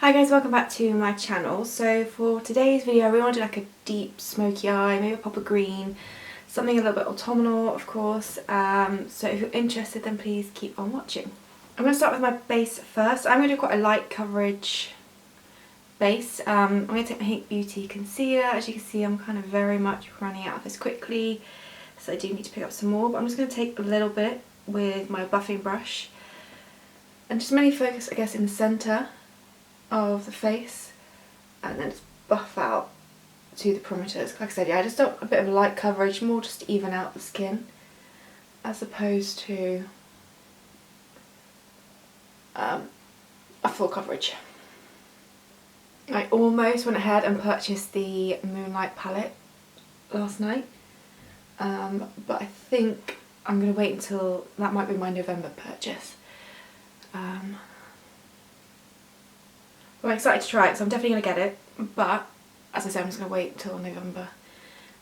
Hi guys, welcome back to my channel. So for today's video I really wanted like a deep smoky eye, maybe a pop of green, something a little bit autumnal of course. So if you're interested then please keep on watching. I'm going to start with my base first. I'm going to do quite a light coverage base. I'm going to take my Hynt Beauty concealer. As you can see I'm kind of very much running out of this quickly, so I do need to pick up some more, but I'm just going to take a little bit with my buffing brush and just mainly focus I guess in the centre of the face and then just buff out to the perimeters. Like I said, yeah, I just want a bit of light coverage, more just to even out the skin as opposed to a full coverage. I almost went ahead and purchased the Moonlight palette last night, but I think I'm going to wait until, that might be my November purchase. I'm excited to try it, so I'm definitely going to get it, but as I said, I'm just going to wait till November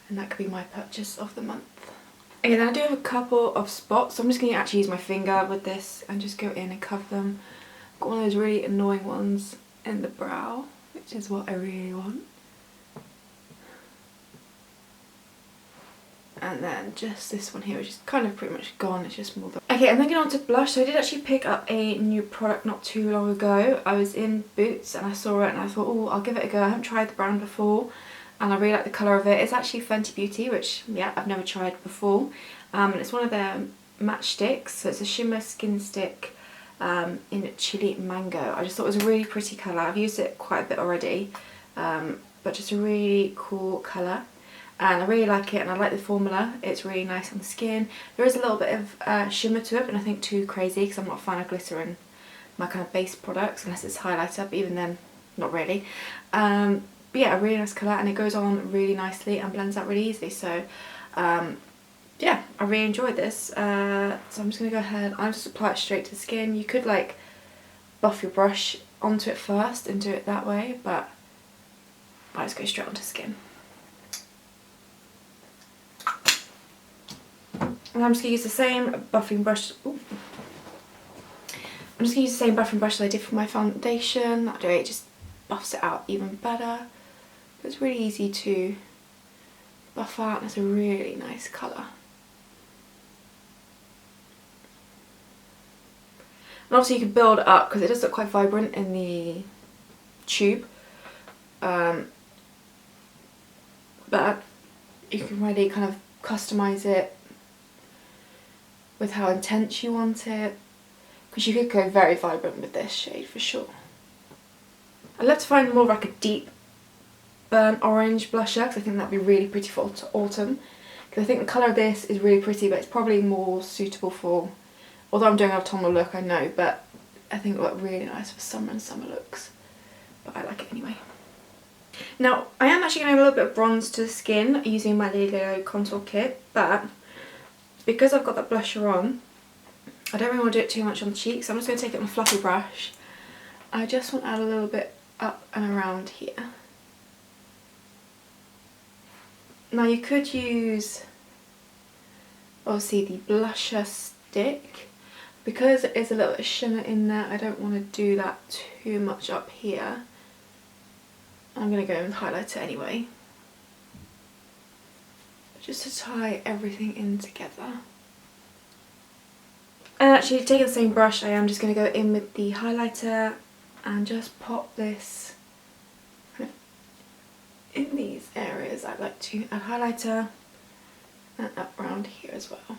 and that could be my purchase of the month. Okay, then I do have a couple of spots, so I'm just going to actually use my finger with this and just go in and cover them. I've got one of those really annoying ones in the brow, which is what I really want. And then just this one here, which is kind of pretty much gone, it's just more. Okay, and then getting on to blush. So I did actually pick up a new product not too long ago. I was in Boots and I saw it and I thought, oh, I'll give it a go. I haven't tried the brand before and I really like the colour of it. It's actually Fenty Beauty, which, yeah, I've never tried before. And it's one of their match sticks, so it's a shimmer skin stick in Chilli Mango. I just thought it was a really pretty colour. I've used it quite a bit already, but just a really cool colour. And I really like it and I like the formula. It's really nice on the skin. There is a little bit of shimmer to it, but nothing too crazy because I'm not a fan of glitter in my kind of base products unless it's highlighter, but even then, not really. But yeah, a really nice colour and it goes on really nicely and blends out really easily. So yeah, I really enjoyed this. So I'm just going to go ahead, I'll just apply it straight to the skin. You could like buff your brush onto it first and do it that way, but I just go straight onto skin. And I'm just going to use the same buffing brush. Ooh. I'm just going to use the same buffing brush that I did for my foundation. That way it just buffs it out even better. But it's really easy to buff out and it's a really nice colour. And obviously you can build it up because it does look quite vibrant in the tube. But you can really kind of customise it with how intense you want it, because you could go very vibrant with this shade for sure. I'd love to find more of like a deep burnt orange blusher because I think that'd be really pretty for autumn, because I think the colour of this is really pretty, but it's probably more suitable for, although I'm doing an autumnal look I know, but I think it would look really nice for summer and summer looks, but I like it anyway. Now I am actually going to add a little bit of bronze to the skin using my Lolo contour kit, but because I've got that blusher on, I don't really want to do it too much on the cheeks, so I'm just going to take it on a fluffy brush. I just want to add a little bit up and around here. Now you could use, obviously, the blusher stick. Because there is a little bit of shimmer in there, I don't want to do that too much up here. I'm going to go and highlight it anyway, just to tie everything in together. And actually, taking the same brush, I am just going to go in with the highlighter and just pop this kind of in these areas. I'd like to add highlighter and up around here as well.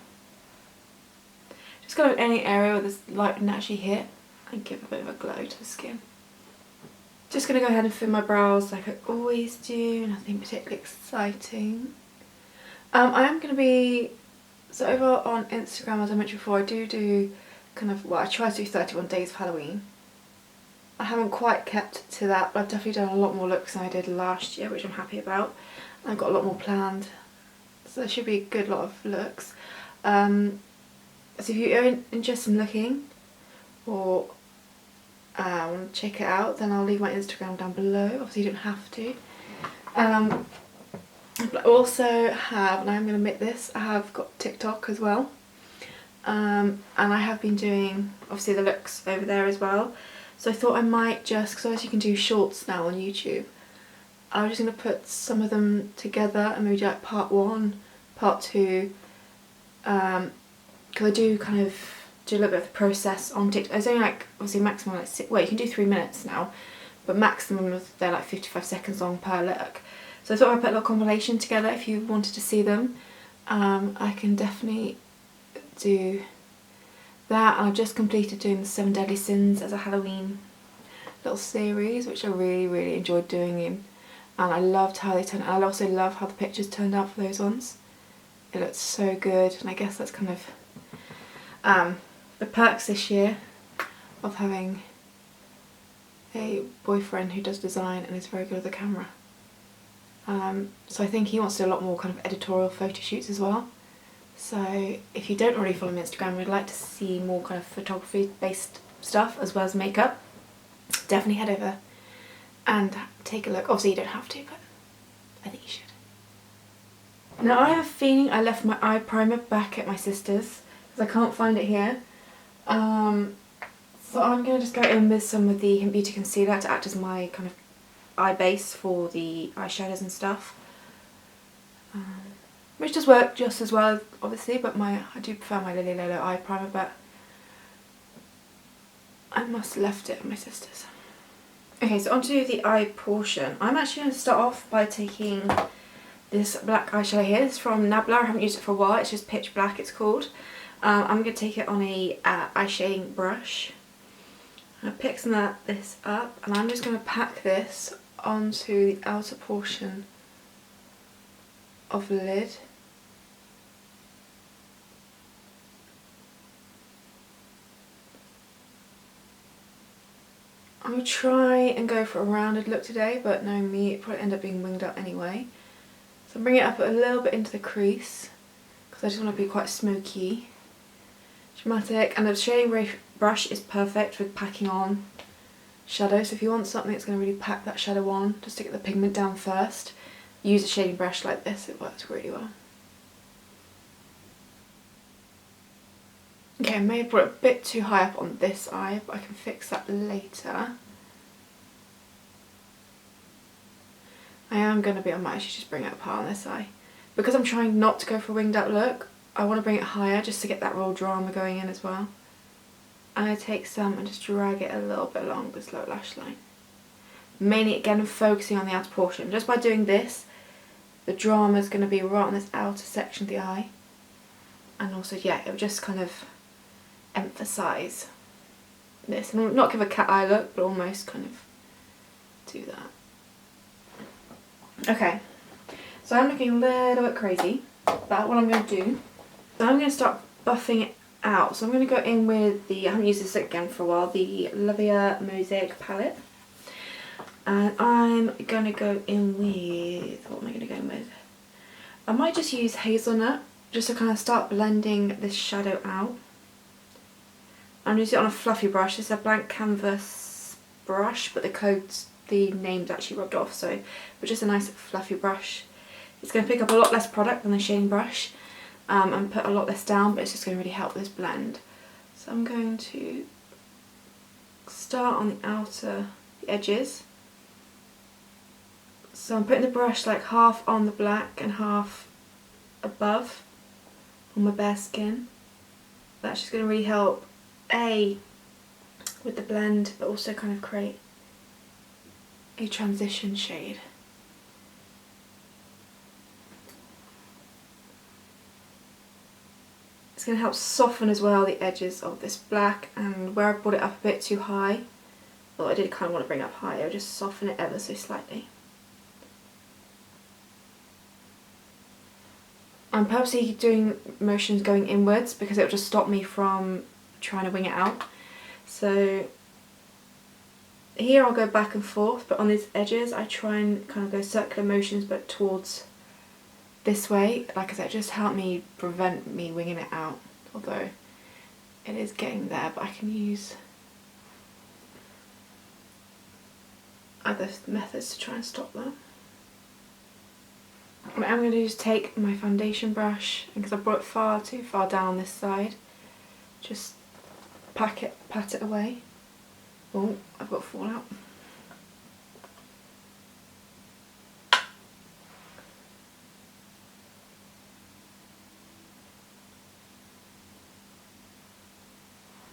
Just go in any area where this light would naturally hit and give a bit of a glow to the skin. Just going to go ahead and fill my brows like I always do, nothing particularly exciting. I am going to be, so over on Instagram, as I mentioned before, I do kind of, well, I try to do 31 days of Halloween. I haven't quite kept to that, but I've definitely done a lot more looks than I did last year, which I'm happy about. I've got a lot more planned, so there should be a good lot of looks. So if you're interested in looking or want to check it out, then I'll leave my Instagram down below. Obviously you don't have to. But I also have, and I'm going to admit this, I have got TikTok as well. And I have been doing, obviously, the looks over there as well. So I thought I might just, because obviously you can do shorts now on YouTube, I was just going to put some of them together and maybe do like part 1, part 2, because I do kind of do a little bit of the process on TikTok. It's only like, obviously maximum like, well, you can do 3 minutes now, but maximum they're like 55 seconds long per look. So I thought I'd put a little compilation together if you wanted to see them. I can definitely do that. I've just completed doing the 7 Deadly Sins as a Halloween little series, which I really enjoyed doing in. And I loved how they turned out. I also love how the pictures turned out for those ones. It looked so good, and I guess that's kind of the perks this year of having a boyfriend who does design and is very good with the camera. So I think he wants to do a lot more kind of editorial photo shoots as well. So if you don't already follow me on Instagram and would like to see more kind of photography based stuff as well as makeup, definitely head over and take a look. Obviously you don't have to, but I think you should. Now I have a feeling I left my eye primer back at my sister's because I can't find it here. So I'm going to just go in with some of the Hynt Beauty Concealer to act as my kind of eye base for the eyeshadows and stuff. Which does work just as well, obviously, but I do prefer my Lolo eye primer, but I must have left it at my sister's. Okay, so onto the eye portion. I'm actually going to start off by taking this black eyeshadow here. It's from Nabla. I haven't used it for a while. It's just Pitch Black, it's called. I'm going to take it on a eye shading brush. I'm going to pick some of this up, and I'm just going to pack this onto the outer portion of the lid. I'm going to try and go for a rounded look today, but knowing me, it probably end up being winged up anyway. So I'm bringing it up a little bit into the crease because I just want to be quite smoky, dramatic, and the shading brush is perfect with packing on shadow. So if you want something that's going to really pack that shadow on, just to get the pigment down first, use a shading brush like this. It works really well. Okay, I may have brought it a bit too high up on this eye, but I can fix that later. I might actually just bring it up high on this eye. Because I'm trying not to go for a winged up look, I want to bring it higher just to get that real drama going in as well. I'm going to take some and just drag it a little bit along this lower lash line. Mainly, again, focusing on the outer portion. Just by doing this, the drama is going to be right on this outer section of the eye. And also, yeah, it will just kind of emphasise this. And not give a cat eye look, but almost kind of do that. Okay, so I'm looking a little bit crazy, but what I'm going to do, so I'm going to start buffing it out. So I'm going to go in with I haven't used this again for a while, the Luvia Mosaic palette. And I'm going to go in with, what am I going to go in with? I might just use Hazelnut, just to kind of start blending this shadow out. I'm using it on a fluffy brush. This is a blank canvas brush, but the name's actually rubbed off, but just a nice fluffy brush. It's going to pick up a lot less product than the shading brush and put a lot less down, but it's just going to really help this blend. So I'm going to start on the edges. So I'm putting the brush like half on the black and half above on my bare skin. That's just going to really help with the blend, but also kind of create a transition shade. It's going to help soften as well the edges of this black, and where I brought it up a bit too high, well, I did kind of want to bring it up higher, just soften it ever so slightly. I'm purposely doing motions going inwards because it will just stop me from trying to wing it out. So here I'll go back and forth, but on these edges I try and kind of go circular motions but towards this way. Like I said, just help me prevent me winging it out, although it is getting there, but I can use other methods to try and stop that. What I'm going to do is take my foundation brush, and because I brought it far too far down this side, just pat it away. Oh, I've got fallout.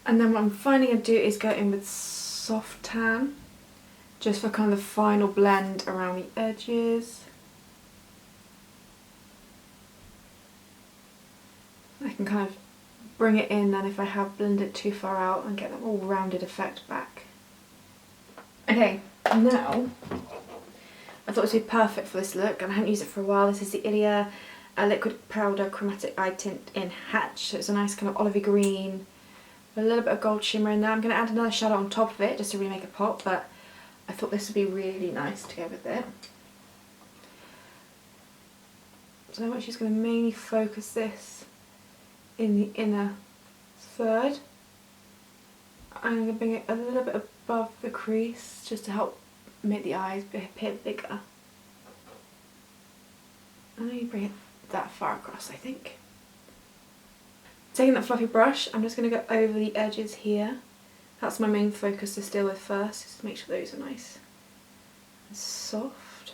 And then what I'm finally going to do is go in with soft tan, just for kind of the final blend around the edges. I can kind of bring it in then if I have blended it too far out and get that all rounded effect back. Okay, now I thought this would be perfect for this look, and I haven't used it for a while. This is the Ilia Liquid Powder Chromatic Eye Tint in Hatch. So it's a nice kind of olivey green with a little bit of gold shimmer in there. I'm going to add another shadow on top of it just to really make it pop, but I thought this would be really nice to go with it. So I'm just going to mainly focus this in the inner third. I'm going to bring it a little bit above the crease just to help make the eyes appear bigger. And then you bring it that far across, I think. Taking that fluffy brush, I'm just going to go over the edges here. That's my main focus to deal with first, just to make sure those are nice and soft.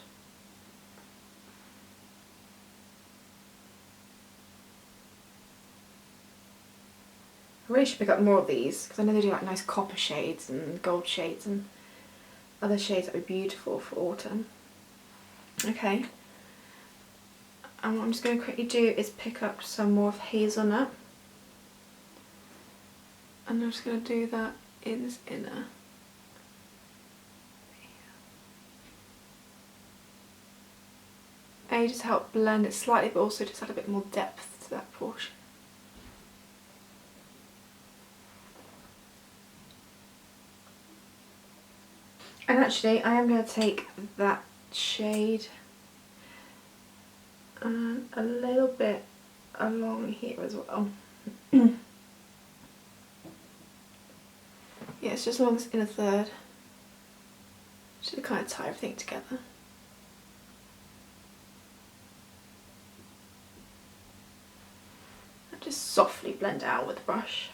I really should pick up more of these because I know they do like nice copper shades and gold shades and other shades that would be beautiful for autumn. Okay, and what I'm just going to quickly do is pick up some more of hazelnut. And I'm just going to do that in this inner. And you just help blend it slightly, but also just add a bit more depth to that portion. And actually, I am going to take that shade and a little bit along here as well. Yeah, it's just along this inner third, just to kind of tie everything together. And just softly blend it out with the brush.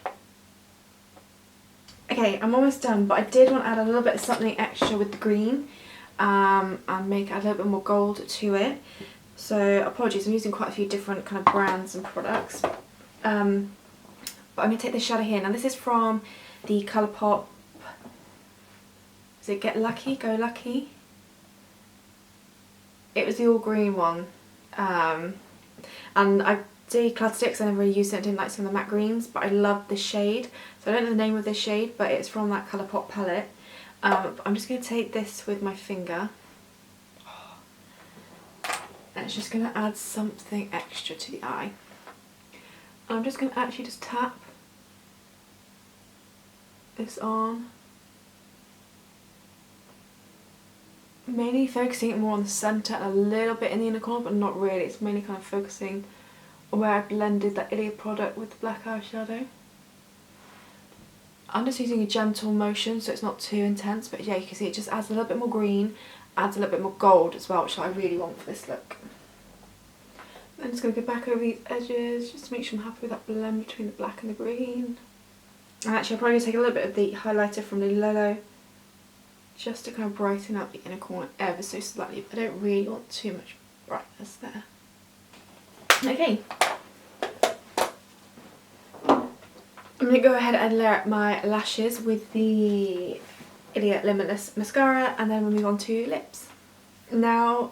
Okay, I'm almost done, but I did want to add a little bit of something extra with the green and make a little bit more gold to it. So apologies, I'm using quite a few different kind of brands and products. But I'm going to take this shadow here. Now this is from the Colourpop, is it Get Lucky, Go Lucky? It was the all green one, and I decluttered it because I never really used it. I didn't like some of the matte greens, but I love the shade. So I don't know the name of this shade, but it's from that Colourpop palette. I'm just going to take this with my finger, and it's just going to add something extra to the eye. And I'm just going to actually just tap this on, mainly focusing it more on the centre and a little bit in the inner corner, but not really. It's mainly kind of focusing on where I blended that Ilia product with the black eyeshadow. I'm just using a gentle motion so it's not too intense, but yeah, you can see it just adds a little bit more green, adds a little bit more gold as well, which I really want for this look. I'm just going to go back over these edges just to make sure I'm happy with that blend between the black and the green. And actually I'll probably take a little bit of the highlighter from the Lolo just to kind of brighten up the inner corner ever so slightly, but I don't really want too much brightness there. Okay, I'm going to go ahead and layer up my lashes with the Ilia Limitless mascara, and then we'll move on to lips. Now,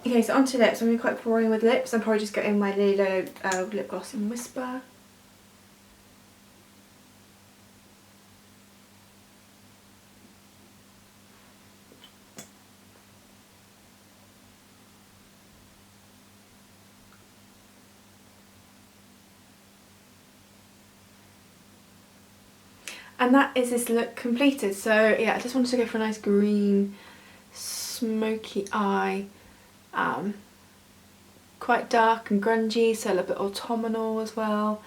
okay, so onto lips. I'm going to be quite boring with lips. I'm probably just getting my Lolo lip gloss in Whisper. And that is this look completed. So yeah, I just wanted to go for a nice green, smoky eye. Quite dark and grungy, so a little bit autumnal as well.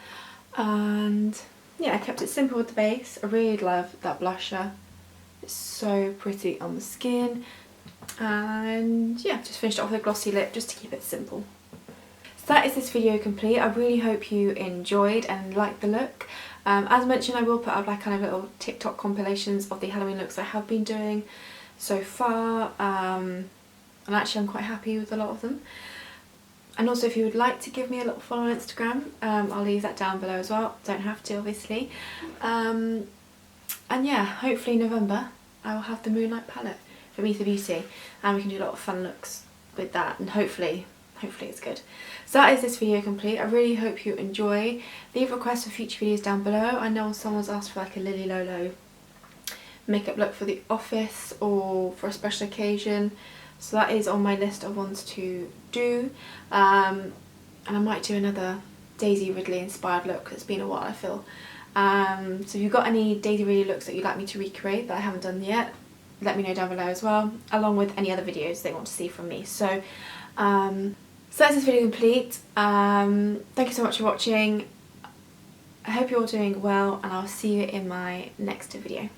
And yeah, I kept it simple with the base. I really love that blusher. It's so pretty on the skin. And yeah, just finished it off with a glossy lip just to keep it simple. So that is this video complete. I really hope you enjoyed and liked the look. As mentioned, I will put up like kind of little TikTok compilations of the Halloween looks I have been doing so far, and actually I'm quite happy with a lot of them. And also, if you would like to give me a little follow on Instagram, I'll leave that down below as well. Don't have to, obviously. And yeah, hopefully November I will have the Moonlight palette from Ether Beauty, and we can do a lot of fun looks with that, and hopefully it's good. So that is this video complete. I really hope you enjoy. Leave requests for future videos down below. I know someone's asked for like a Lolo makeup look for the office or for a special occasion, so that is on my list of ones to do. And I might do another Daisy Ridley inspired look. It's been a while, I feel. So if you've got any Daisy Ridley looks that you'd like me to recreate that I haven't done yet, let me know down below as well, along with any other videos they want to see from me. So that's this video complete. Thank you so much for watching. I hope you're all doing well, and I'll see you in my next video.